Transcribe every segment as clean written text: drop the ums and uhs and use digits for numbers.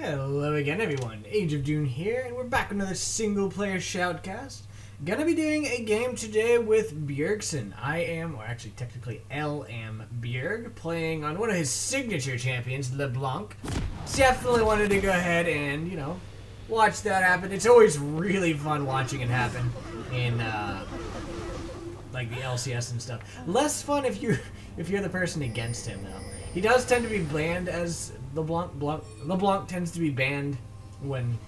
Hello again, everyone. Age of Dune here, and we're back with another single-player Shoutcast. Gonna be doing a game today with Bjergsen. I am, or actually technically LM Bjerg, playing on one of his signature champions, LeBlanc. Definitely wanted to go ahead and, watch that happen. It's always really fun watching it happen in, like the LCS and stuff. Less fun if you're the person against him, though. He does tend to be banned as LeBlanc. LeBlanc tends to be banned when,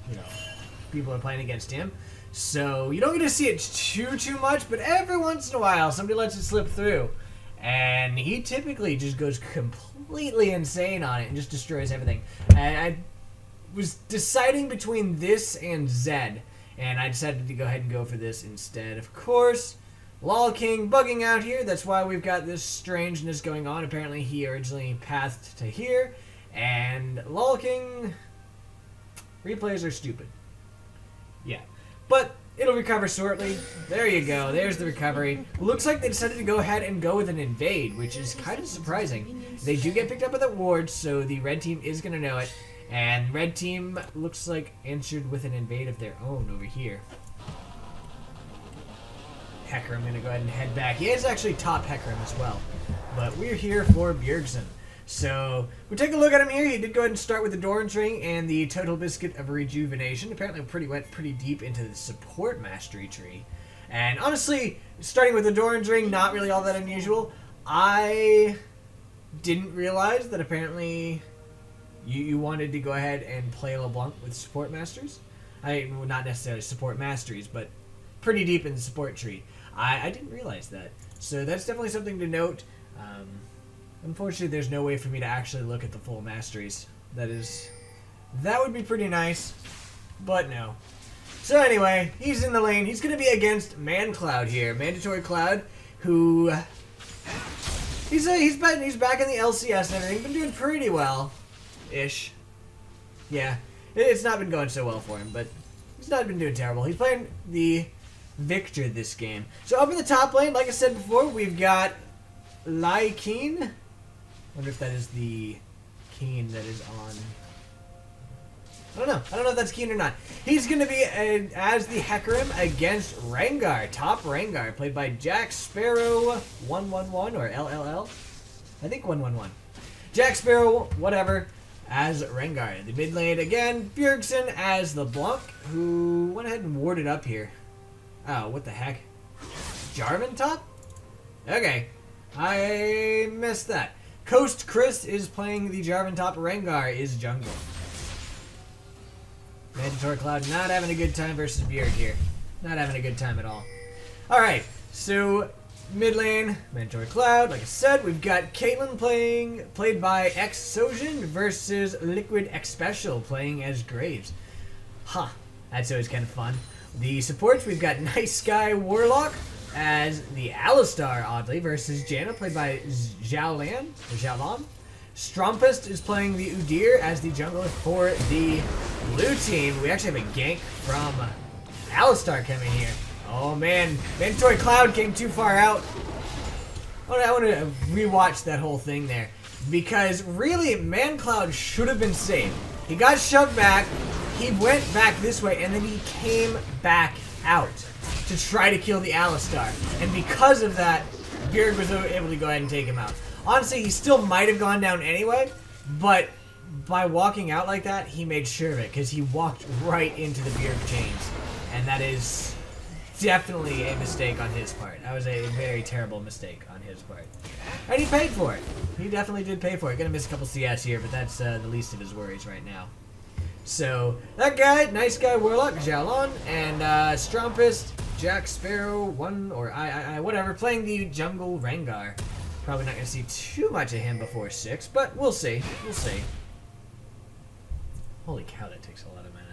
people are playing against him. So you don't get to see it too much, but every once in a while somebody lets it slip through. And he typically just goes completely insane on it and just destroys everything. And I was deciding between this and Zed, and I decided to go ahead and go for this instead. Of course, Lol King bugging out here. That's why we've got this strangeness going on. Apparently he originally pathed to here. And Lol King, replays are stupid. Yeah. But it'll recover shortly. There you go. There's the recovery. Looks like they decided to go ahead and go with an invade, which is kind of surprising. They do get picked up with a ward, so the red team is going to know it. And red team looks like answered with an invade of their own over here. Hecker, I'm going to go ahead and head back. He is actually top Hecker as well. But we're here for Bjergsen. So, we'll take a look at him here. He did go ahead and start with the Doran's Ring and the Total Biscuit of Rejuvenation. Apparently went pretty deep into the support mastery tree. And honestly, starting with the Doran's Ring, not really all that unusual. I didn't realize that apparently you wanted to go ahead and play LeBlanc with support masters. Well, not necessarily support masteries, but pretty deep in the support tree. I didn't realize that. So that's definitely something to note. Unfortunately, there's no way for me to actually look at the full masteries. That would be pretty nice, but no. So anyway, he's in the lane. He's going to be against ManCloud here. Mandatory Cloud, who he's back in the LCS and everything. Been doing pretty well-ish. Yeah, it's not been going so well for him, but he's not been doing terrible. He's playing the Victor this game. So up in the top lane, like I said before, we've got LeBlanc. Wonder if that is the Keen that is on. I don't know. I don't know if that's Keen or not. He's going to be as the Hecarim against Rengar. Top Rengar, played by Jack Sparrow 111 or LLL. I think 111. Jack Sparrow, whatever, as Rengar. The mid lane again, Bjergsen as LeBlanc, who went ahead and warded up here. Oh, what the heck? Jarvan top? Okay. I missed that. Coast Chris is playing the Jarvan top. Rengar is jungle. Mandatory Cloud not having a good time versus Bjerg here. Not having a good time at all. Alright, so mid lane, Mandatory Cloud. Like I said, we've got Caitlyn played by X Sojin versus Liquid X Special playing as Graves. Huh, that's always kind of fun. The supports, we've got Nice Guy Warlock as the Alistar, oddly, versus Janna, played by Xiaolan. Strumpist is playing the Udyr as the jungler for the blue team. We actually have a gank from Alistar coming here. Oh man, Mandatory Cloud came too far out. I want to rewatch that whole thing there. Because really, ManCloud should have been saved. He got shoved back, he went back this way, and then he came back out to try to kill the Alistar. And because of that, Bjerg was able to go ahead and take him out. Honestly, he still might have gone down anyway, but by walking out like that, he made sure of it, because he walked right into the Bjerg chains. And that is definitely a mistake on his part. That was a very terrible mistake on his part. And he paid for it. He definitely did pay for it. Gonna miss a couple CS here, but that's the least of his worries right now. So, that guy, Nice Guy Warlock, Xiaolan, and Strumpist, Jack Sparrow, whatever, playing the jungle Rengar. Probably not going to see too much of him before 6, but we'll see. We'll see. Holy cow, that takes a lot of mana.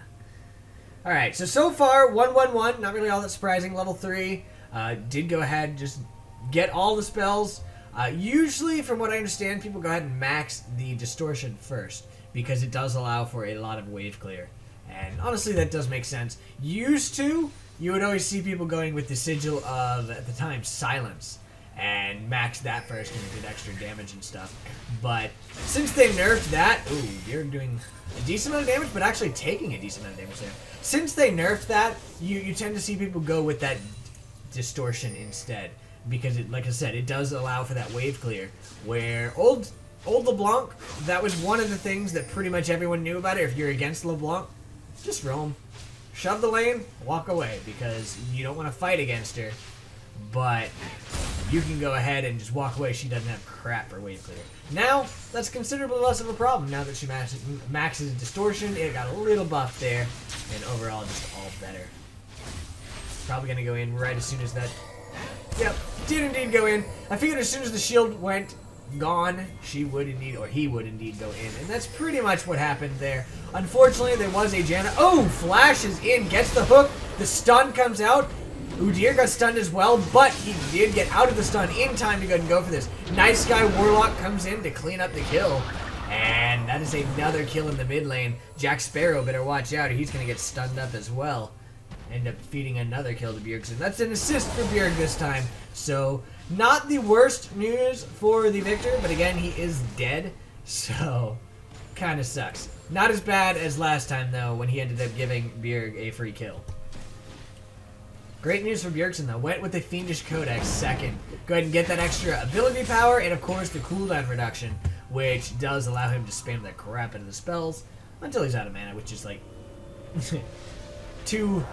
Alright, so far, 1-1-1, not really all that surprising. Level 3, did go ahead, just get all the spells. Usually, from what I understand, people go ahead and max the distortion first, because it does allow for a lot of wave clear. And honestly, that does make sense. Used to, you would always see people going with the sigil of, at the time, silence. and maxed that first and did extra damage and stuff. But since they nerfed that, ooh, you're doing a decent amount of damage, but actually taking a decent amount of damage there. Since they nerfed that, you tend to see people go with that distortion instead, because it, like I said, it does allow for that wave clear. Where old LeBlanc, that was one of the things that pretty much everyone knew about it. If you're against LeBlanc, just roam, shove the lane, walk away, because you don't want to fight against her. But you can go ahead and just walk away. She doesn't have crap for wave clear. Now, that's considerably less of a problem. Now that she maxes distortion, it got a little buff there, and overall just all better. Probably going to go in right as soon as that... Yep, did indeed go in. I figured as soon as the shield went gone, she would indeed, or he would indeed go in. And that's pretty much what happened there. Unfortunately, there was a Janna. Oh, flashes in, gets the hook. The stun comes out. Udyr got stunned as well, but he did get out of the stun in time to go and go for this. Nice Guy Warlock comes in to clean up the kill. And that is another kill in the mid lane. Jack Sparrow better watch out, or he's going to get stunned up as well. End up feeding another kill to Bjergsen. That's an assist for Bjerg this time. So, not the worst news for the Victor, but again, he is dead. So, kind of sucks. Not as bad as last time, though, when he ended up giving Bjerg a free kill. Great news for Bjergsen, though. Went with the Fiendish Codex second. Go ahead and get that extra ability power, and of course the cooldown reduction, which does allow him to spam the crap out of the spells until he's out of mana, which is like two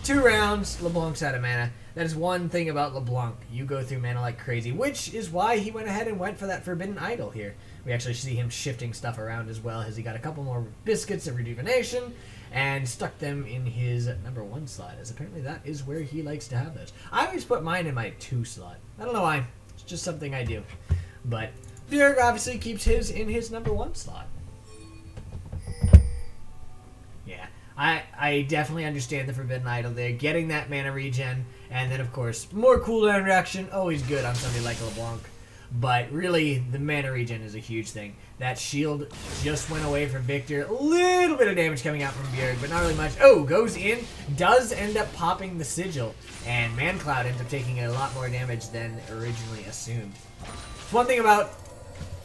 rounds, LeBlanc's out of mana. That is one thing about LeBlanc. You go through mana like crazy, which is why he went ahead and went for that Forbidden Idol here. We actually see him shifting stuff around as well, as he got a couple more biscuits of rejuvenation and stuck them in his number 1 slot, as apparently that is where he likes to have those. I always put mine in my 2 slot. I don't know why. It's just something I do. But Bjerg obviously keeps his in his number 1 slot. Yeah, I definitely understand the Forbidden Idol there. Getting that mana regen, and then of course, more cooldown reaction, always good on somebody like LeBlanc. But really, the mana regen is a huge thing. That shield just went away from Victor. A little bit of damage coming out from Bjerg, but not really much. Oh, goes in, does end up popping the sigil, and Mancloud ends up taking a lot more damage than originally assumed. One thing about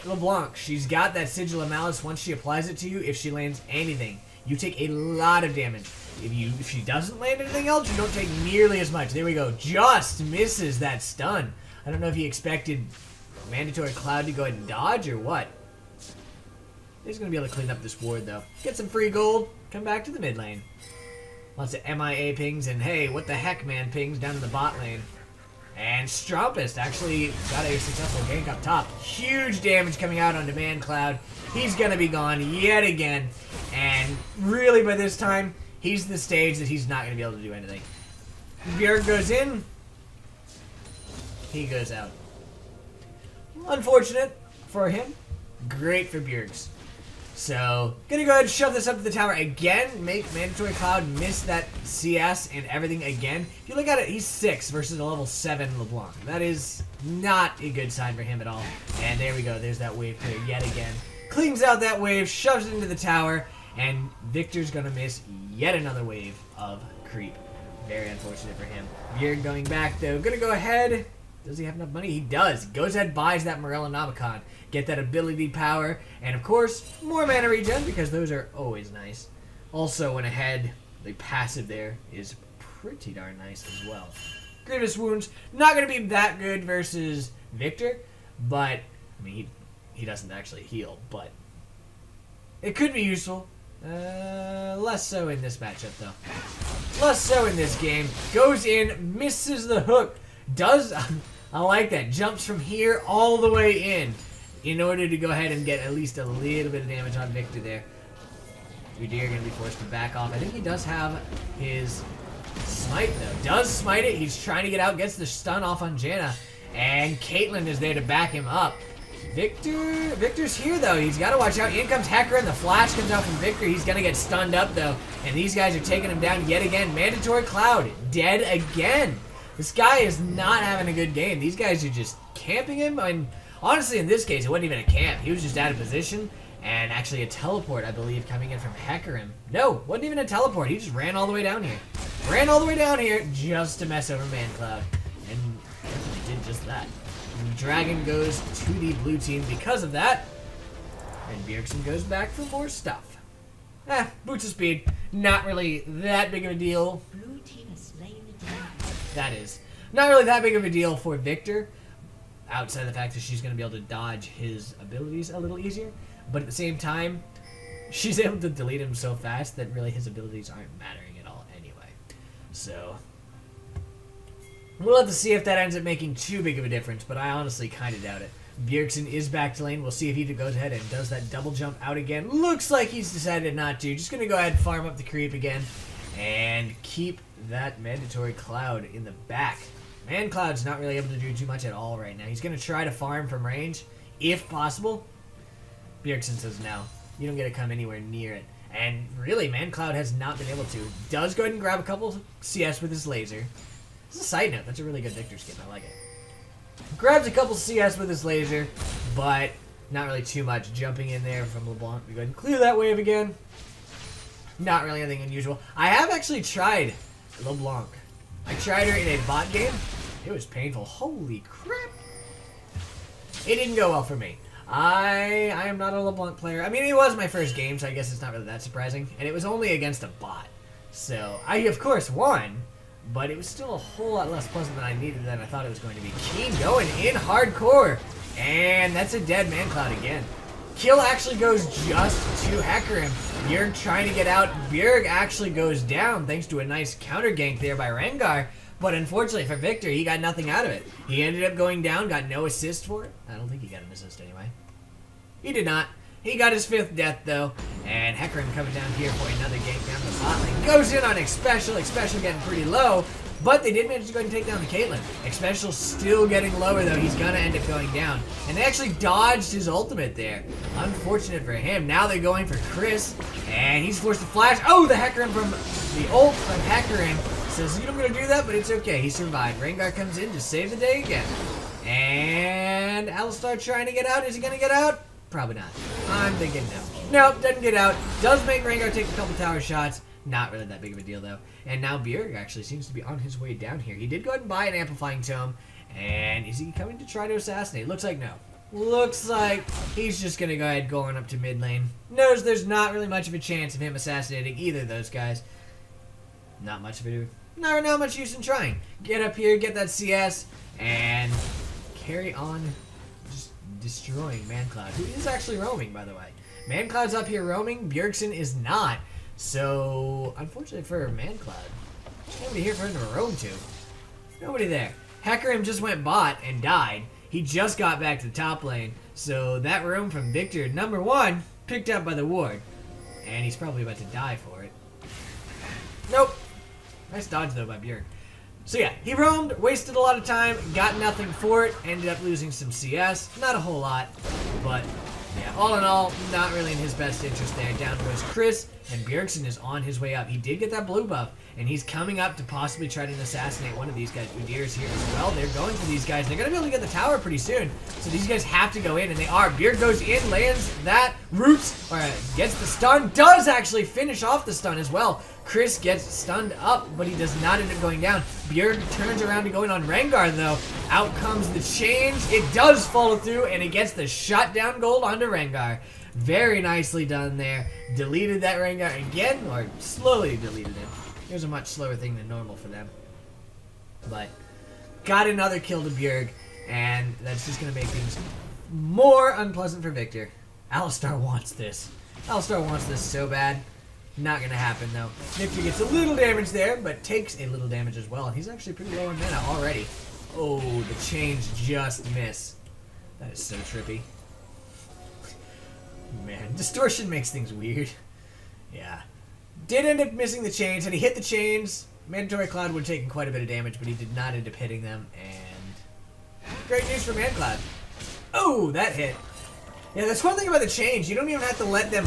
LeBlanc, she's got that Sigil of Malice. Once she applies it to you, if she lands anything, you take a lot of damage. If she doesn't land anything else, you don't take nearly as much. There we go. Just misses that stun. I don't know if he expected Mandatory Cloud to go ahead and dodge or what. He's going to be able to clean up this ward, though. Get some free gold. Come back to the mid lane. Lots of MIA pings and, hey, what the heck, man, pings down in the bot lane. And Strumpist actually got a successful gank up top. Huge damage coming out onto Mancloud. He's going to be gone yet again. And really, by this time, he's the stage that he's not going to be able to do anything. Bjerg goes in. He goes out. Unfortunate for him. Great for Bjerg's. So, gonna go ahead and shove this up to the tower again. Make Mandatory Cloud miss that CS and everything again. If you look at it, he's 6 versus a level 7 LeBlanc. That is not a good sign for him at all. And there we go. There's that wave clear yet again. Cleans out that wave, shoves it into the tower, and Victor's gonna miss yet another wave of creep. Very unfortunate for him. Bjerg going back, though. Gonna go ahead. Does he have enough money? He does. Goes ahead, buys that Morellonomicon. Get that ability power. And of course, more mana regen, because those are always nice. Also went ahead. The passive there is pretty darn nice as well. Grievous Wounds. Not going to be that good versus Victor. But, I mean, he doesn't actually heal. But it could be useful. Less so in this matchup, though. Less so in this game. Goes in, misses the hook. Does... I like that. Jumps from here all the way in order to go ahead and get at least a little bit of damage on Victor there. Udyr going to be forced to back off. I think he does have his smite, though. Does smite it. He's trying to get out. Gets the stun off on Janna. And Caitlyn is there to back him up. Victor's here, though. He's got to watch out. In comes Hecarim. The flash comes out from Victor. He's going to get stunned up, though. And these guys are taking him down yet again. Mandatory Cloud. Dead again. This guy is not having a good game. These guys are just camping him. I mean, honestly, in this case, it wasn't even a camp. He was just out of position. And actually a teleport, I believe, coming in from Hecarim. No, wasn't even a teleport. He just ran all the way down here. Ran all the way down here just to mess over Mancloud. And he did just that. And the dragon goes to the blue team because of that. And Bjergsen goes back for more stuff. Boots of speed. Not really that big of a deal. Blue team has slain the dragon. That is. Not really that big of a deal for Victor. Outside of the fact that she's going to be able to dodge his abilities a little easier. But at the same time, she's able to delete him so fast that really his abilities aren't mattering at all anyway. So, we'll have to see if that ends up making too big of a difference, but I honestly kind of doubt it. Bjergsen is back to lane. We'll see if he goes ahead and does that double jump out again. Looks like he's decided not to. Just going to go ahead and farm up the creep again and keep that mandatory cloud in the back. Man Cloud's not really able to do too much at all right now. He's going to try to farm from range, if possible. Bjergsen says no. You don't get to come anywhere near it. And really, Man Cloud has not been able to. Does go ahead and grab a couple CS with his laser. As a side note, that's a really good Victor skin. I like it. Grabs a couple CS with his laser, but not really too much. Jumping in there from LeBlanc. We go ahead and clear that wave again. Not really anything unusual. I have actually tried LeBlanc. I tried her in a bot game. It was painful. Holy crap. It didn't go well for me. I am not a LeBlanc player. I mean, it was my first game, so I guess it's not really that surprising. And it was only against a bot. So, I, of course, won. But it was still a whole lot less pleasant than I needed than I thought it was going to be. Keen going in hardcore. And that's a dead Man Cloud again. Kill actually goes just to Hecarim. Bjerg trying to get out. Bjerg actually goes down thanks to a nice counter gank there by Rengar. But unfortunately for Victor, he got nothing out of it. He ended up going down, got no assist for it. I don't think he got an assist anyway. He did not. He got his 5th death though. And Hecarim coming down here for another gank down the bot lane. Goes in on Xpecial getting pretty low. But they did manage to go ahead and take down the Caitlyn. Xpecial still getting lower though. He's gonna end up going down. And they actually dodged his ultimate there. Unfortunate for him. Now they're going for Chris. And he's forced to flash. Oh, the Hecarim from the ult from Hecarim says, I'm gonna do that, but it's okay. He survived. Rengar comes in to save the day again. And Alistar trying to get out. Is he gonna get out? Probably not. I'm thinking no. Nope, doesn't get out. Does make Rengar take a couple tower shots. Not really that big of a deal, though. And now Bjerg actually seems to be on his way down here. He did go ahead and buy an Amplifying Tome. And is he coming to try to assassinate? Looks like no. Looks like he's just going to go ahead going up to mid lane. Knows there's not really much of a chance of him assassinating either of those guys. Not much of a... Not much use in trying. Get up here, get that CS, and carry on just destroying ManCloud, who is actually roaming, by the way. ManCloud's up here roaming. Bjergsen is not. So, unfortunately for ManCloud, there's nobody here for him to roam to. Nobody there. Hecarim just went bot and died. He just got back to the top lane. So, that roam from Victor, number 1, picked up by the ward. And he's probably about to die for it. Nope. Nice dodge, though, by Bjerg. So, yeah, he roamed, wasted a lot of time, got nothing for it, ended up losing some CS. Not a whole lot, but... yeah, all in all, not really in his best interest there. Down goes Chris, and Bjergsen is on his way up. He did get that blue buff, and he's coming up to possibly try to assassinate one of these guys. Udir's here as well. They're going for these guys. They're going to be able to get the tower pretty soon, so these guys have to go in, and they are. Bjerg goes in, lands that, roots, or gets the stun, does actually finish off the stun as well. Chris gets stunned up, but he does not end up going down. Bjerg turns around to go in on Rengar, though. Out comes the change. It does follow through, and it gets the shutdown gold onto Rengar. Very nicely done there. Deleted that Rengar again, or slowly deleted it. It was a much slower thing than normal for them. But got another kill to Bjerg, and that's just going to make things more unpleasant for Victor. Alistar wants this. Alistar wants this so bad. Not going to happen, though. Victor gets a little damage there, but takes a little damage as well. And he's actually pretty low in mana already. Oh, the change just missed. That is so trippy. Man, distortion makes things weird. Yeah. Did end up missing the chains. Had he hit the chains, Mandatory Cloud would have taken quite a bit of damage, but he did not end up hitting them. And great news for ManCloud. Oh, that hit. Yeah, that's one thing about the chains. You don't even have to let them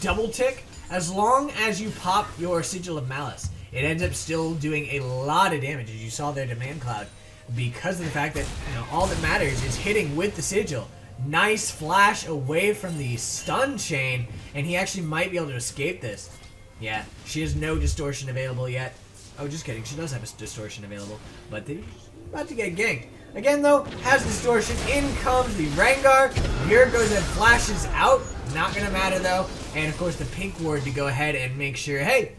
double tick. As long as you pop your Sigil of Malice, it ends up still doing a lot of damage, as you saw there to ManCloud, because of the fact that, you know, all that matters is hitting with the Sigil. Nice flash away from the stun chain, and he actually might be able to escape this. Yeah, she has no distortion available yet. Oh, just kidding. She does have a distortion available, but they're about to get ganked. Again, though, has distortion. In comes the Rengar. Bjerg goes and flashes out. Not going to matter, though. And, of course, the pink ward to go ahead and make sure, hey,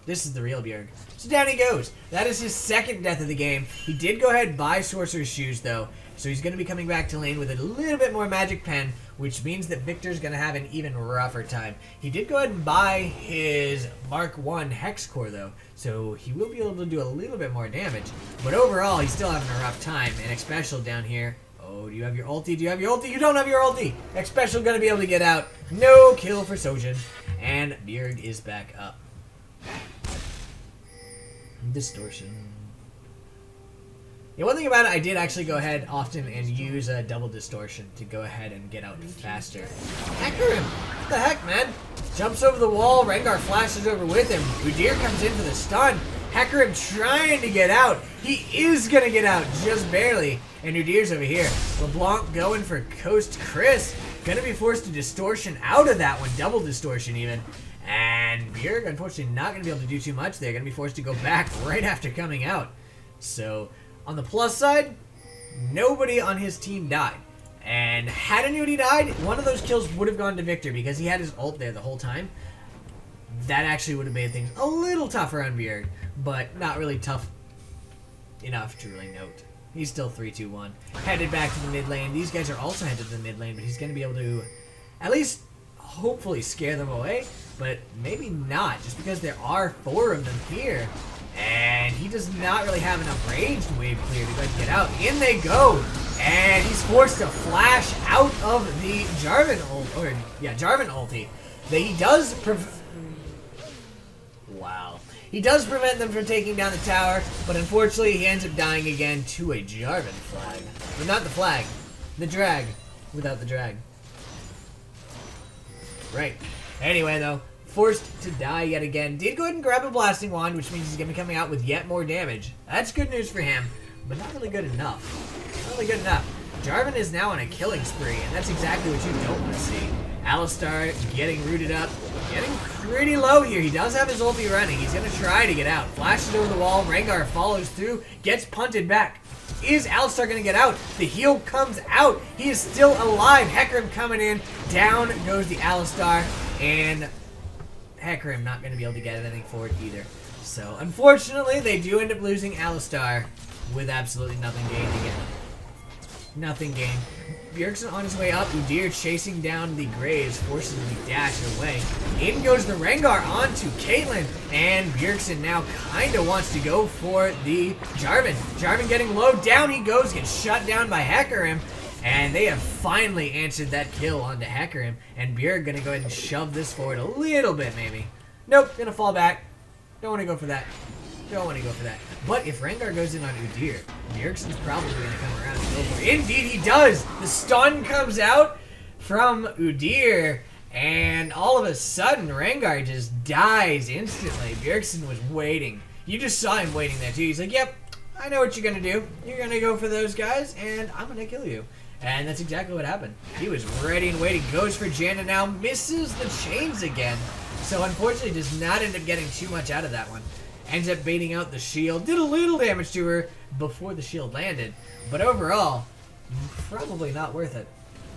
this is the real Bjerg. So down he goes. That is his second death of the game. He did go ahead and buy Sorcerer's Shoes, though. So he's going to be coming back to lane with a little bit more Magic Pen, which means that Victor's going to have an even rougher time. He did go ahead and buy his Mark 1 Hex Core, though, so he will be able to do a little bit more damage. But overall, he's still having a rough time. And X-Special down here. Oh, do you have your ulti? Do you have your ulti? You don't have your ulti! X-Special going to be able to get out. No kill for Sojin. And Bjerg is back up. Distortion. Yeah, one thing about it, I did actually go ahead often and use a double distortion to go ahead and get out faster. Hecarim! What the heck, man? Jumps over the wall, Rengar flashes over with him. Udyr comes in for the stun. Hecarim trying to get out. He is going to get out, just barely. And Udyr's over here. LeBlanc going for Coast Chris. Going to be forced to distortion out of that one, double distortion even. And Bjerg, unfortunately, not going to be able to do too much. They're going to be forced to go back right after coming out. So, on the plus side, nobody on his team died. And had anybody died, one of those kills would have gone to Victor because he had his ult there the whole time. That actually would have made things a little tougher on Bjerg, but not really tough enough to really note. He's still 3-2-1. Headed back to the mid lane. These guys are also headed to the mid lane, but he's going to be able to at least hopefully scare them away, but maybe not, just because there are 4 of them here. And he does not really have enough range to wave clear to go get out. In they go! And he's forced to flash out of the Jarvan ulti. He does wow. He does prevent them from taking down the tower, but unfortunately he ends up dying again to a Jarvan flag. But not the flag. The drag. Without the drag. Right. Anyway, though, forced to die yet again. Did go ahead and grab a Blasting Wand, which means he's going to be coming out with yet more damage. That's good news for him, but not really good enough. Not really good enough. Jarvan is now on a killing spree, and that's exactly what you don't want to see. Alistar getting rooted up, getting pretty low here. He does have his ulti running. He's going to try to get out. Flashes over the wall. Rengar follows through, gets punted back. Is Alistar going to get out? The heal comes out. He is still alive. Hecarim coming in. Down goes the Alistar, and Hecarim not going to be able to get anything for it either. So, unfortunately, they do end up losing Alistar with absolutely nothing gained again. Nothing gained. Bjergsen on his way up. Udyr chasing down the Graves, forces him to dash away. In goes the Rengar onto Caitlyn, and Bjergsen now kind of wants to go for the Jarvan. Jarvan getting low. Down he goes, gets shut down by Hecarim. And they have finally answered that kill onto Hecarim. And Bjerg going to go ahead and shove this forward a little bit, maybe. Nope, going to fall back. Don't want to go for that. Don't want to go for that. But if Rengar goes in on Udyr, Bjergsen's probably going to come around and go for it. Indeed, he does! The stun comes out from Udyr. And all of a sudden, Rengar just dies instantly. Bjergsen was waiting. You just saw him waiting there, too. He's like, yep, I know what you're going to do. You're going to go for those guys, and I'm going to kill you. And that's exactly what happened. He was ready and waiting. Goes for Jan and now misses the chains again. So unfortunately does not end up getting too much out of that one. Ends up baiting out the shield. Did a little damage to her before the shield landed. But overall, probably not worth it.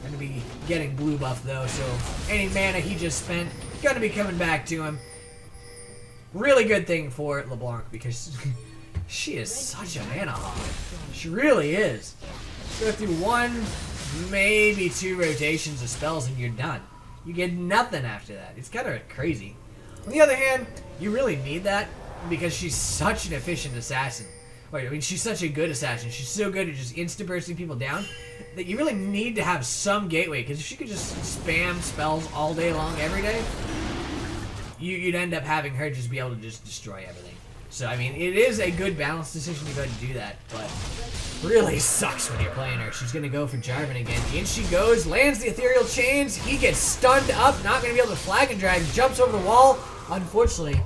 Going to be getting blue buff though. So any mana he just spent, going to be coming back to him. Really good thing for LeBlanc because she is such a mana hog. She really is. Go through 1, maybe 2 rotations of spells and you're done. You get nothing after that. It's kind of crazy. On the other hand, you really need that because she's such an efficient assassin. I mean, she's such a good assassin. She's so good at just insta-bursting people down that you really need to have some gateway because if she could just spam spells all day long every day, you'd end up having her just be able to just destroy everything. So, I mean, it is a good balanced decision to go ahead and do that, but really sucks when you're playing her. She's going to go for Jarvan again. In she goes, lands the ethereal chains. He gets stunned up, not going to be able to flag and drag. Jumps over the wall. Unfortunately,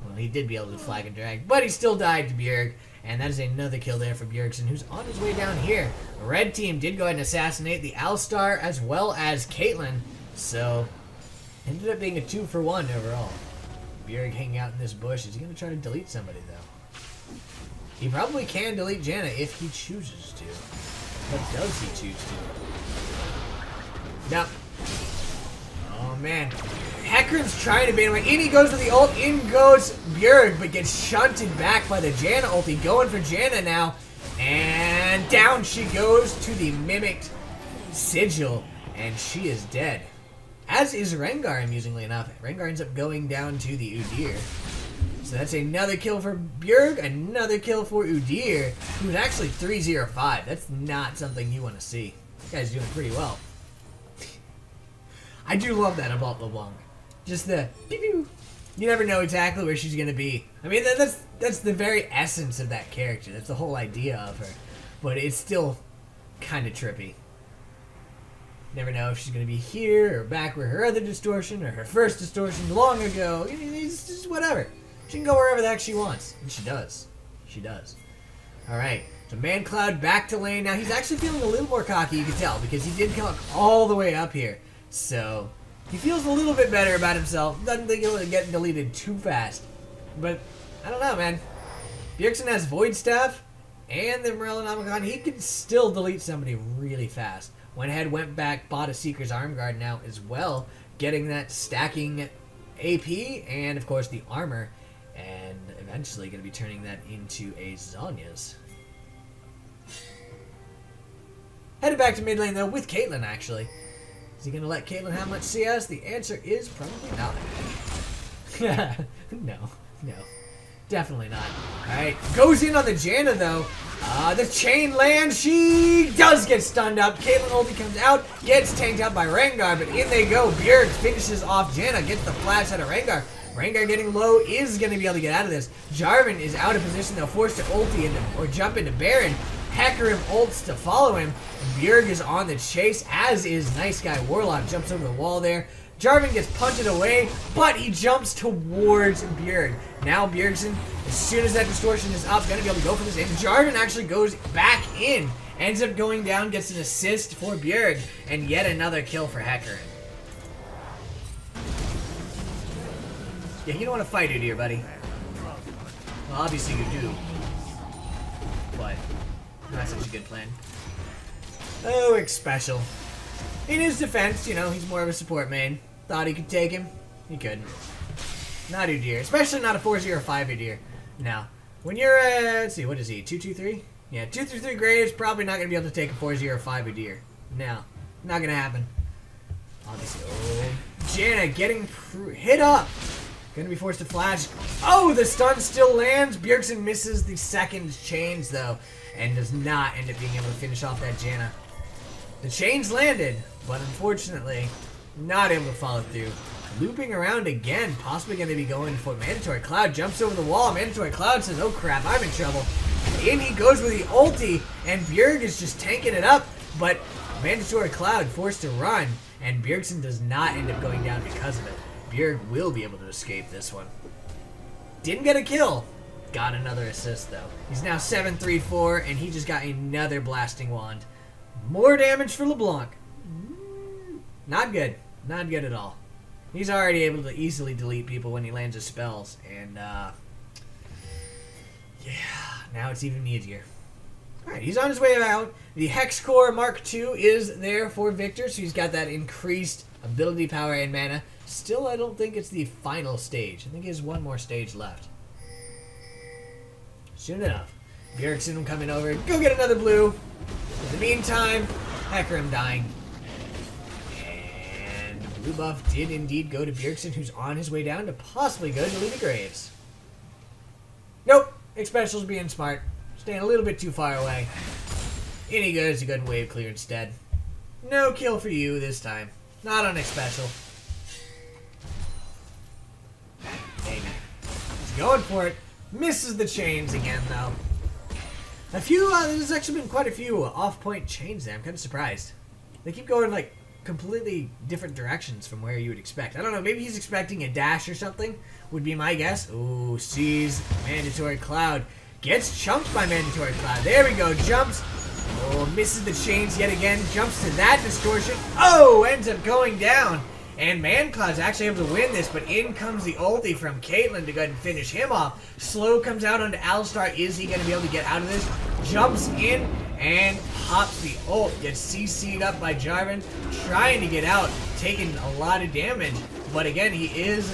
well, he did be able to flag and drag, but he still died to Bjerg. And that is another kill there for Bjergsen, who's on his way down here. The red team did go ahead and assassinate the Alistar as well as Caitlyn. So, ended up being a 2-for-1 overall. Bjerg hanging out in this bush. Is he going to try to delete somebody, though? He probably can delete Janna if he chooses to. But does he choose to? Nope. Oh man. Hecarim's trying to bait him away. In he goes with the ult. In goes Bjerg, but gets shunted back by the Janna ulti. Going for Janna now. And down she goes to the mimicked Sigil. And she is dead. As is Rengar, amusingly enough. Rengar ends up going down to the Udyr. So that's another kill for Bjerg, another kill for Udyr, who's actually 3-0-5. That's not something you want to see. That guy's doing pretty well. I do love that about LeBlanc. Just the pew-pew. You never know exactly where she's going to be. I mean, that's the very essence of that character. That's the whole idea of her. But it's still kind of trippy. Never know if she's going to be here or back where her other distortion or her first distortion long ago. It's just whatever. She can go wherever the heck she wants. And she does. She does. Alright. So ManCloud back to lane. Now he's actually feeling a little more cocky, you can tell, because he did come all the way up here. So he feels a little bit better about himself. Doesn't think he'll get deleted too fast. But I don't know, man. Bjergsen has Void Staff and the Morellonomicon. He can still delete somebody really fast. Went ahead, went back, bought a Seeker's Arm Guard now as well, getting that stacking AP and of course the armor. And eventually going to be turning that into a Zhonya's. Headed back to mid lane though with Caitlyn actually. Is he going to let Caitlyn have much CS? The answer is probably not. No. Definitely not. Alright, goes in on the Janna though. The chain lands. She does get stunned up. Caitlyn ulti comes out, gets tanked out by Rengar, but in they go. Bjerg finishes off Janna, gets the flash out of Rengar. Rengar getting low is going to be able to get out of this. Jarvan is out of position though, forced to ulti into, or jump into Baron. Hecarim ults to follow him. Bjerg is on the chase, as is Nice Guy Warlock. Jumps over the wall there. Jarvan gets punted away, but he jumps towards Bjerg. Now Bjergsen, as soon as that distortion is up, going to be able to go for this. And Jarvan actually goes back in. Ends up going down, gets an assist for Bjerg, and yet another kill for Hecarim. Yeah, you don't want to fight it here, buddy. Well, obviously you do. But not such a good plan. Oh, it's special. In his defense, you know, he's more of a support main. Thought he could take him. He couldn't. Not Udyr. Especially not a 4-0-5 Udyr. Now, when you're, let's see, what is he? 2-2-3? Yeah, 2-3 Graves, probably not going to be able to take a 4-0-5 Udyr. No. Not going to happen. Obviously. Oh, Janna getting hit up. Gonna be forced to flash. Oh, the stun still lands. Bjergsen misses the second chains, though, and does not end up being able to finish off that Janna. The chains landed, but unfortunately, not able to follow through. Looping around again, possibly going to be going for Mandatory Cloud. Jumps over the wall. Mandatory Cloud says, oh crap, I'm in trouble. In he goes with the ulti, and Bjerg is just tanking it up, but Mandatory Cloud forced to run, and Bjergsen does not end up going down because of it. Bjerg will be able to escape this one. Didn't get a kill. Got another assist, though. He's now 7-3-4, and he just got another Blasting Wand. More damage for LeBlanc. Not good. Not good at all. He's already able to easily delete people when he lands his spells. And, yeah, now it's even easier. Alright, he's on his way out. The Hex Core Mark II is there for Victor, so he's got that increased ability power and mana. Still, I don't think it's the final stage. I think he has one more stage left. Soon enough. Bjergsen coming over. Go get another blue. In the meantime, Hecarim dying. And the blue buff did indeed go to Bjergsen, who's on his way down to possibly go to Lena Graves. Nope. Xpecial's being smart. Staying a little bit too far away. In he goes to go and wave clear instead. No kill for you this time. Not on Xpecial. Maybe. He's going for it. Misses the chains again, though. A few, there's actually been quite a few off-point chains there. I'm kind of surprised. They keep going, like, completely different directions from where you would expect. I don't know, maybe he's expecting a dash or something, would be my guess. Ooh, sees Mandatory Cloud. Gets chunked by Mandatory Cloud. There we go, jumps. Oh, misses the chains yet again. Jumps to that distortion. Oh, ends up going down. And ManCloud's actually able to win this, but in comes the ulti from Caitlyn to go ahead and finish him off. Slow comes out onto Alistar. Is he going to be able to get out of this? Jumps in and pops the ult. Gets CC'd up by Jarvan, trying to get out, taking a lot of damage. But again, he is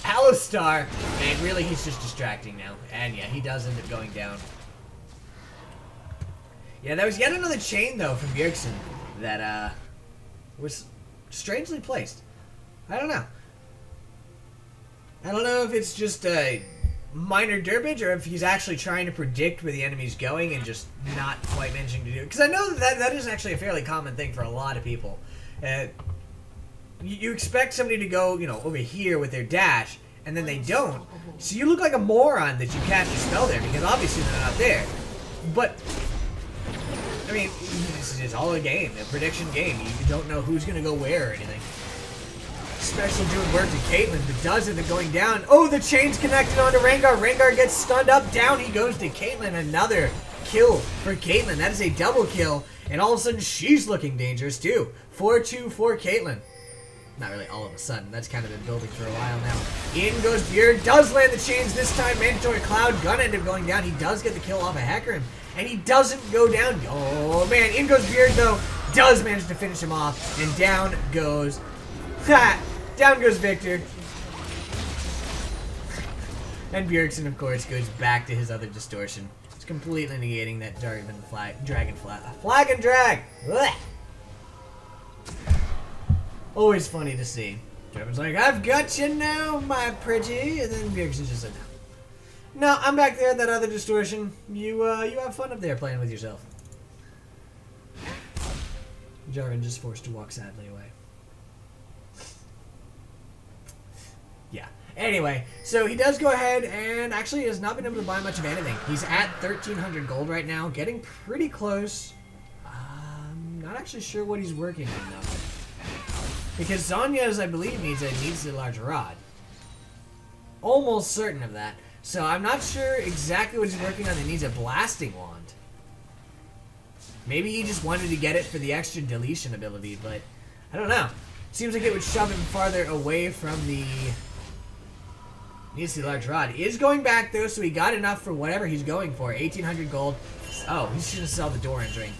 Alistar, and really he's just distracting now. And yeah, he does end up going down. Yeah, that was yet another chain, though, from Bjergsen that was strangely placed. I don't know. I don't know if it's just a minor derpage or if he's actually trying to predict where the enemy's going and just not quite managing to do it. Because I know that is actually a fairly common thing for a lot of people. You expect somebody to go, you know, over here with their dash, and then they don't. So you look like a moron that you cast a spell there, because obviously they're not there. But I mean, this is all a game, a prediction game. You don't know who's going to go where or anything. Special doing work to Caitlyn, but does end up going down. Oh, the chain's connected onto Rengar. Rengar gets stunned up. Down he goes to Caitlyn. Another kill for Caitlyn. That is a double kill. And all of a sudden, she's looking dangerous too. 4-2 for Caitlyn. Not really all of a sudden. That's kind of been building for a while now. In goes Bjerg. Does land the chains this time. Mandatory Cloud. Gonna end up going down. He does get the kill off of Hecarim. And he doesn't go down. Oh, man. In goes Bjerg, though. Does manage to finish him off. And down goes... down goes Victor. And Bjergsen, of course, goes back to his other distortion. It's completely negating that dragon flag and drag. Blech. Always funny to see. Jarvan's like, I've got you now, my pretty. And then Bjergsen's just like, no. No, I'm back there at that other distortion. You have fun up there playing with yourself. Jarvan just forced to walk sadly away. Yeah. Anyway, so he does go ahead and actually has not been able to buy much of anything. He's at 1,300 gold right now, getting pretty close. Not actually sure what he's working on though. Because Zonya's, I believe, needs a large rod. Almost certain of that. So I'm not sure exactly what he's working on that needs a blasting wand. Maybe he just wanted to get it for the extra deletion ability, but I don't know. Seems like it would shove him farther away from the... Needs the large rod. He is going back though, so he got enough for whatever he's going for. 1,800 gold. Oh, he's gonna sell the Doran's ring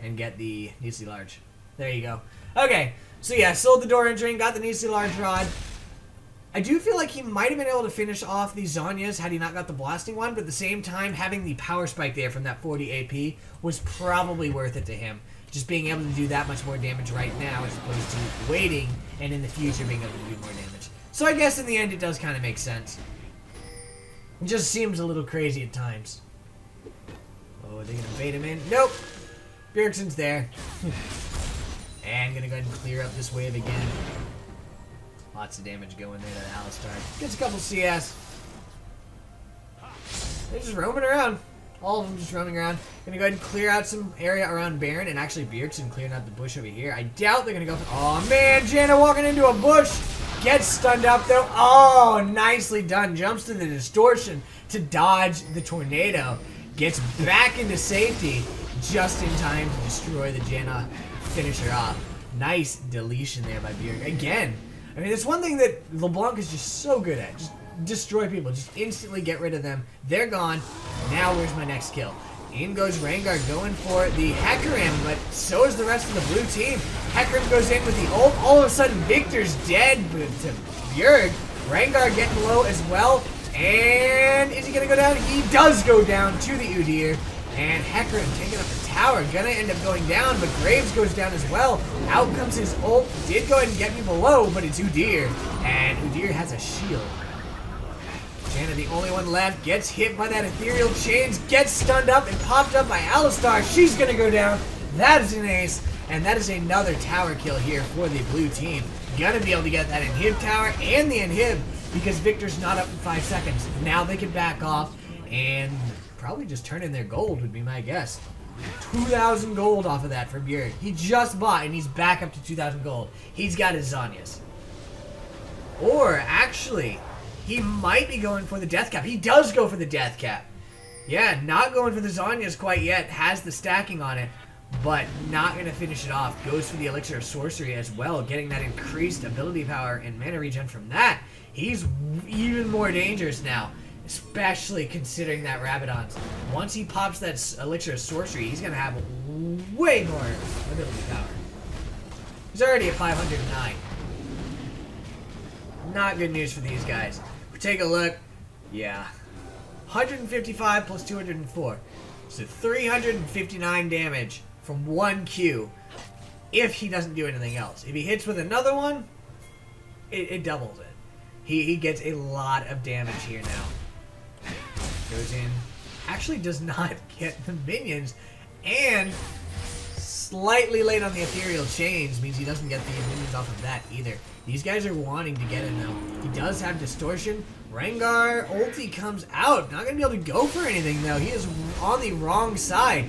and get the needs the large. There you go. Okay, so yeah, sold the Doran's ring, got the needs the large rod. I do feel like he might have been able to finish off the Zonyas had he not got the blasting one, but at the same time, having the power spike there from that 40 AP was probably worth it to him. Just being able to do that much more damage right now as opposed to waiting and in the future being able to do more damage. So I guess in the end it does kind of make sense. It just seems a little crazy at times. Oh, are they going to bait him in? Nope. Bjergsen's there. And going to go ahead and clear up this wave again. Lots of damage going there to Alistar. Gets a couple CS. They're just roaming around. All of them just roaming around. Gonna go ahead and clear out some area around Baron, and actually Bjergsen clearing out the bush over here. I doubt they're gonna go for... Oh man, Janna walking into a bush. Gets stunned up though. Oh, nicely done. Jumps to the distortion to dodge the tornado. Gets back into safety just in time to destroy the Janna. Finish her off. Nice deletion there by Bjerg. Again, I mean, it's one thing that LeBlanc is just so good at. Just destroy people. Just instantly get rid of them. They're gone. Now where's my next kill? In goes Rengar going for the Hecarim, but so is the rest of the blue team. Hecarim goes in with the ult. All of a sudden, Victor's dead to Bjerg. Rengar getting low as well. And is he going to go down? He does go down to the Udyr. And Hecarim taking up the tower. Gonna end up going down, but Graves goes down as well. Out comes his ult. Did go ahead and get people low, but it's Udyr. And Udyr has a shield. Janna, the only one left, gets hit by that ethereal chains, gets stunned up and popped up by Alistar. She's gonna go down. That is an ace, and that is another tower kill here for the blue team. Gonna be able to get that inhib tower and the inhib because Victor's not up in 5 seconds. Now they can back off and probably just turn in their gold would be my guess. 2,000 gold off of that for Bjerg. He just bought and he's back up to 2,000 gold. He's got his Zonyas. Or actually, he might be going for the death cap. He does go for the death cap. Yeah, not going for the Zonyas quite yet. Has the stacking on it. but not going to finish it off. Goes for the Elixir of Sorcery as well, getting that increased ability power and mana regen from that. He's even more dangerous now, especially considering that Rabadon's. Once he pops that Elixir of Sorcery, he's going to have way more ability power. He's already at 509. Not good news for these guys. We take a look. Yeah. 155 plus 204. So 359 damage from one Q if he doesn't do anything else. If he hits with another one, it doubles it. He gets a lot of damage here now. Goes in. Actually does not get the minions. And slightly late on the Ethereal Chains means he doesn't get the minions off of that either. These guys are wanting to get him though. He does have Distortion. Rengar ulti comes out. Not going to be able to go for anything though. He is on the wrong side.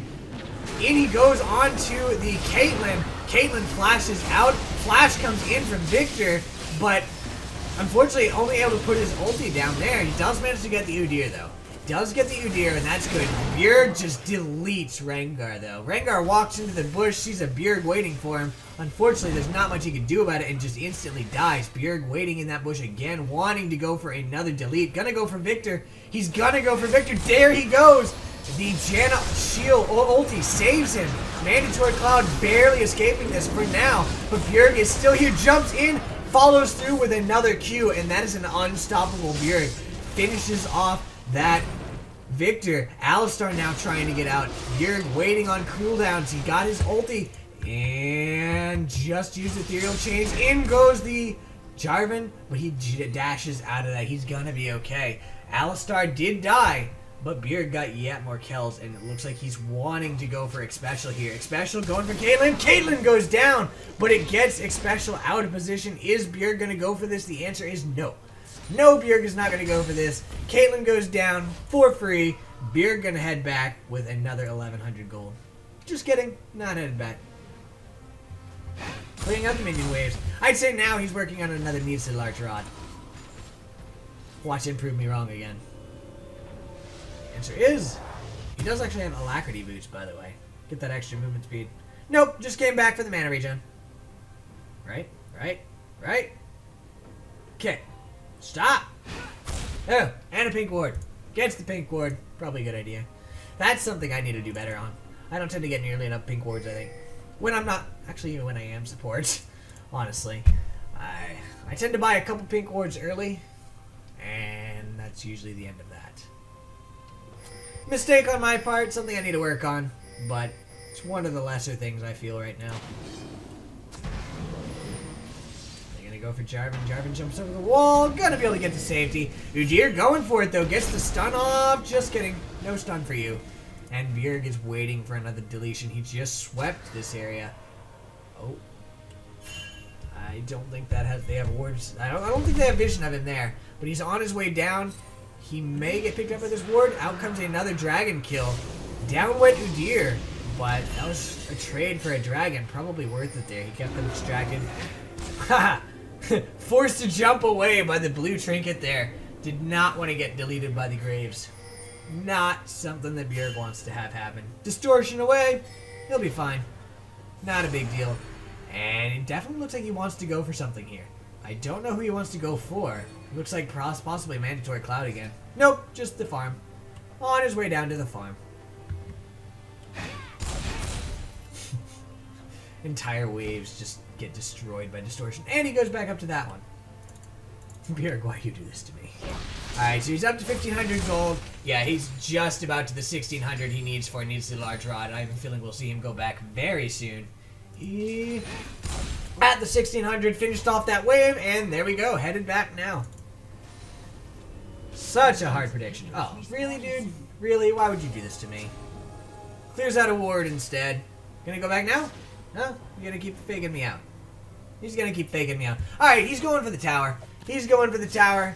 In he goes on to the Caitlyn. Caitlyn flashes out. Flash comes in from Victor, but unfortunately only able to put his ulti down there. He does manage to get the Udyr though. Does get the Udyr, and that's good. Bjerg just deletes Rengar, though. Rengar walks into the bush, sees a Bjerg waiting for him. Unfortunately, there's not much he can do about it, and just instantly dies. Bjerg waiting in that bush again, wanting to go for another delete. Gonna go for Victor. He's gonna go for Victor. There he goes! The Janna shield ulti saves him. Mandatory Cloud barely escaping this for now, but Bjerg is still here, jumps in, follows through with another Q, and that is an unstoppable Bjerg. Finishes off that Victor. Alistar now trying to get out. Bjerg waiting on cooldowns. He got his ulti and just used Ethereal Chains. In goes the Jarvan, but he dashes out of that. He's gonna be okay. Alistar did die, but Bjerg got yet more kills, and it looks like he's wanting to go for Xpecial here. Xpecial going for Caitlyn. Caitlyn goes down, but it gets Xpecial out of position. Is Bjerg gonna go for this? The answer is no. No, Bjerg is not going to go for this. Caitlyn goes down for free. Bjerg going to head back with another 1,100 gold. Just kidding. Not headed back. Putting out the minion waves. I'd say now he's working on another needs to large rod. Watch him prove me wrong again. The answer is, he does actually have Alacrity boost, by the way. Get that extra movement speed. Nope, just came back for the mana regen. Right? Okay. Stop! Oh, and a pink ward. Gets the pink ward. Probably a good idea. That's something I need to do better on. I don't tend to get nearly enough pink wards, I think. When I'm not, actually even when I am support, honestly. I tend to buy a couple pink wards early, and that's usually the end of that. Mistake on my part, something I need to work on, but it's one of the lesser things I feel right now. Go for Jarvan. Jarvan jumps over the wall. Gonna be able to get to safety. Udyr going for it though. Gets the stun off. Just kidding. No stun for you. And Bjerg is waiting for another deletion. He just swept this area. Oh. I don't think that they have wards. I don't think they have vision of him there. But he's on his way down. He may get picked up with his ward. Out comes another dragon kill. Down went Udyr. But that was a trade for a dragon. Probably worth it there. He kept them distracted. Haha. Forced to jump away by the blue trinket there. Did not want to get deleted by the Graves. Not something that Bjerg wants to have happen. Distortion away. He'll be fine. Not a big deal. And it definitely looks like he wants to go for something here. I don't know who he wants to go for. Looks like possibly Mandatory Cloud again. Nope, just the farm. On his way down to the farm. Entire waves just get destroyed by Distortion. And he goes back up to that one. Bjerg, why do you do this to me? Alright, so he's up to 1,500 gold. Yeah, he's just about to the 1,600 he needs for Needs to Large Rod. I have a feeling we'll see him go back very soon. At the 1,600, finished off that wave, and there we go. Headed back now. Such a hard prediction. Oh, really, dude? Really? Why would you do this to me? Clears out a ward instead. Gonna go back now? No? You're gonna keep faking me out. He's gonna keep faking me out. Alright, he's going for the tower. He's going for the tower.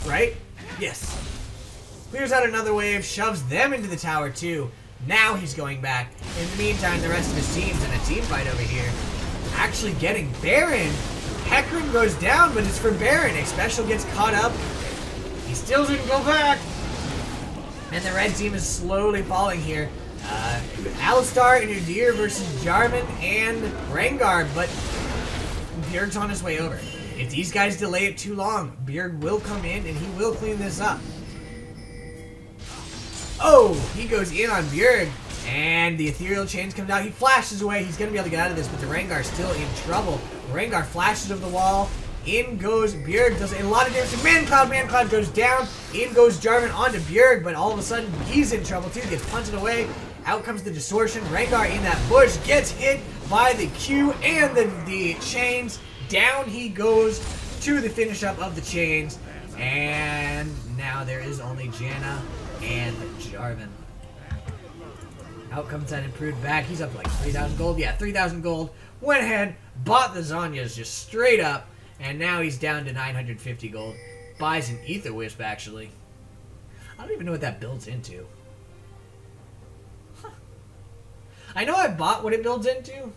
Right? Yes. Clears out another wave, shoves them into the tower too. Now he's going back. In the meantime, the rest of his team's in a team fight over here. Actually getting Baron. Hecarim goes down, but it's for Baron. Xpecial gets caught up. He still didn't go back. And the red team is slowly falling here. Alistar and Udyr versus Jarvan and Rengar, but Bjerg's on his way over. If these guys delay it too long, Bjerg will come in and he will clean this up. Oh, he goes in on Bjerg, and the ethereal chains come down. He flashes away. He's going to be able to get out of this, but the Rengar's still in trouble. Rengar flashes over the wall. In goes Bjerg, does a lot of damage to Mancloud. Mancloud goes down. In goes Jarvan onto Bjerg, but all of a sudden he's in trouble too. Gets punted away. Out comes the distortion. Rengar in that bush gets hit by the Q and the chains. Down he goes to the finish up of the chains. And now there is only Janna and Jarvan. Out comes that improved back. He's up to like 3,000 gold. Yeah, 3,000 gold. Went ahead, bought the Zhonya's just straight up. And now he's down to 950 gold. Buys an Ether Wisp, actually. I don't even know what that builds into. Huh. I know I bought what it builds into,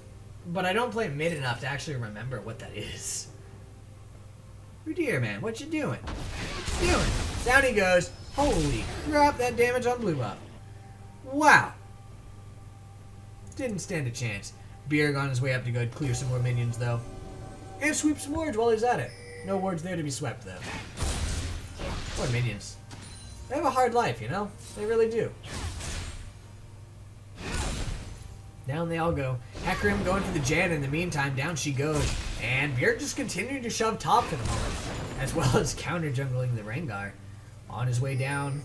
but I don't play mid enough to actually remember what that is. Udyr, man, what you doing? What you doing? Down he goes. Holy crap, that damage on blue buff. Wow. Didn't stand a chance. Bjerg on his way up to go clear some more minions, though. And sweep some wards while he's at it. No wards there to be swept, though. Poor minions. They have a hard life, you know? They really do. Down they all go. Hecarim going for the Jan in the meantime. Down she goes. And Bjerg just continuing to shove top for the moment. As well as counter-jungling the Rengar. On his way down.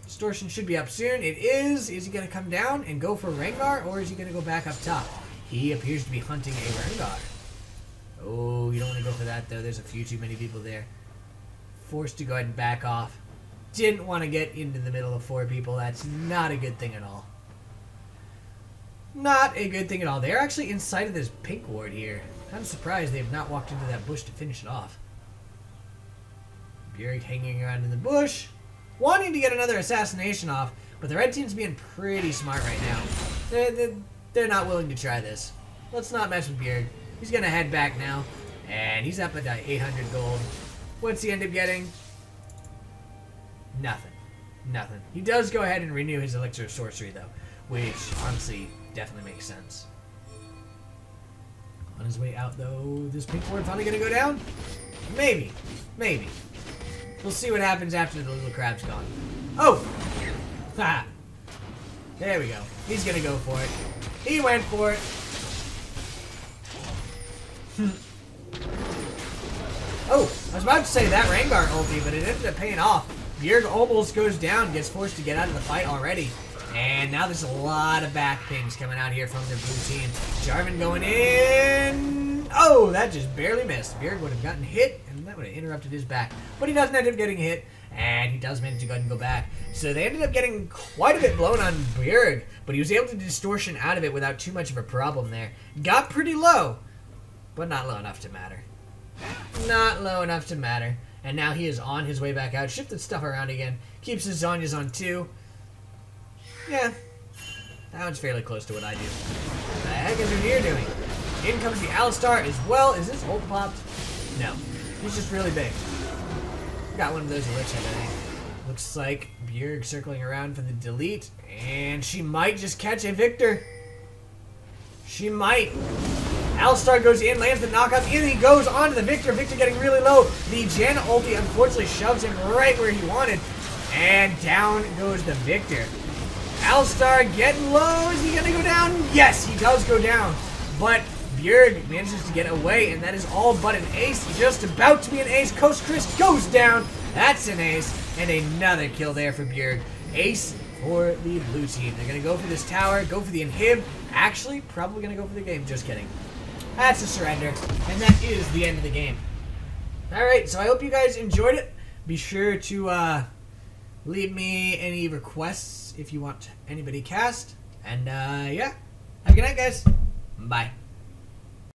Distortion should be up soon. It is. Is he going to come down and go for Rengar? Or is he going to go back up top? He appears to be hunting a Rengar. Oh, you don't want to go for that, though. There's a few too many people there. Forced to go ahead and back off. Didn't want to get into the middle of 4 people. That's not a good thing at all. Not a good thing at all. They're actually inside of this pink ward here. I'm surprised they have not walked into that bush to finish it off. Bjerg hanging around in the bush. Wanting to get another assassination off, but the red team's being pretty smart right now. They're not willing to try this. Let's not mess with Bjerg. He's going to head back now, and he's up at 800 gold. What's he end up getting? Nothing. Nothing. He does go ahead and renew his Elixir of Sorcery, though, which, honestly, definitely makes sense. On his way out, though, this pink ward finally going to go down? Maybe. Maybe. We'll see what happens after the little crab's gone. Oh! Ha! There we go. He's going to go for it. He went for it. Oh, I was about to say that Rengar ulti, but it ended up paying off. Bjerg almost goes down, gets forced to get out of the fight already. And now there's a lot of back pings coming out here from the blue team. Jarvan going in. Oh, that just barely missed. Bjerg would have gotten hit, and that would have interrupted his back. But he doesn't end up getting hit, and he does manage to go ahead and go back. So they ended up getting quite a bit blown on Bjerg, but he was able to distortion out of it without too much of a problem there. Got pretty low, but not low enough to matter. Not low enough to matter. And now he is on his way back out. Shifted stuff around again. Keeps his Zhonya's on 2. Yeah. That one's fairly close to what I do. What the heck is Udyr doing? In comes the Alistar as well. Is this ult popped? No. He's just really big. Got one of those elixirs, I think. Looks like Bjerg circling around for the delete. And she might just catch a Victor. She might. Alistar goes in, lands the knockup, in he goes onto the Victor. Victor getting really low. The Janna ulti unfortunately shoves him right where he wanted. And down goes the Victor. Alistar getting low. Is he going to go down? Yes, he does go down. But Bjerg manages to get away, and that is all but an ace. Just about to be an ace. Coast Chris goes down. That's an ace. And another kill there for Bjerg. Ace for the blue team. They're going to go for this tower, go for the inhib. Actually, probably going to go for the game. Just kidding. That's a surrender, and that is the end of the game. Alright, so I hope you guys enjoyed it. Be sure to leave me any requests if you want anybody cast. And yeah, have a good night, guys. Bye.